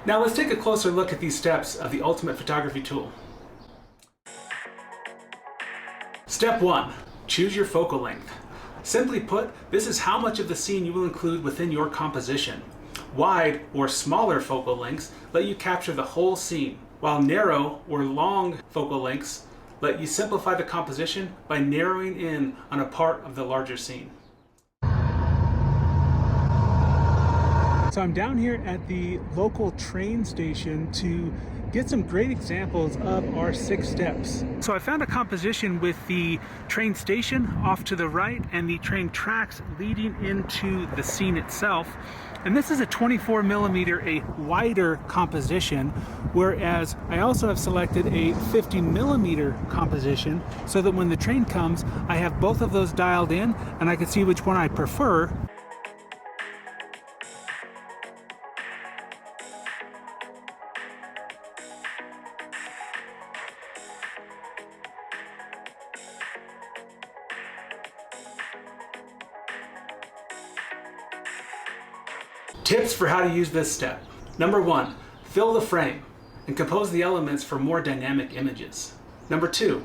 Now let's take a closer look at these steps of the ultimate photography tool. Step 1. Choose your focal length. Simply put, this is how much of the scene you will include within your composition. Wide or smaller focal lengths let you capture the whole scene, while narrow or long focal lengths let you simplify the composition by narrowing in on a part of the larger scene. So I'm down here at the local train station to get some great examples of our 6 steps. So I found a composition with the train station off to the right and the train tracks leading into the scene itself. And this is a 24mm, a wider composition, whereas I also have selected a 50mm composition so that when the train comes, I have both of those dialed in and I can see which one I prefer. Tips for how to use this step. Number 1, fill the frame and compose the elements for more dynamic images. Number 2,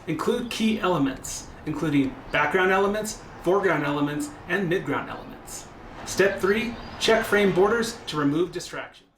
include key elements, including background elements, foreground elements, and midground elements. Step 3, check frame borders to remove distractions.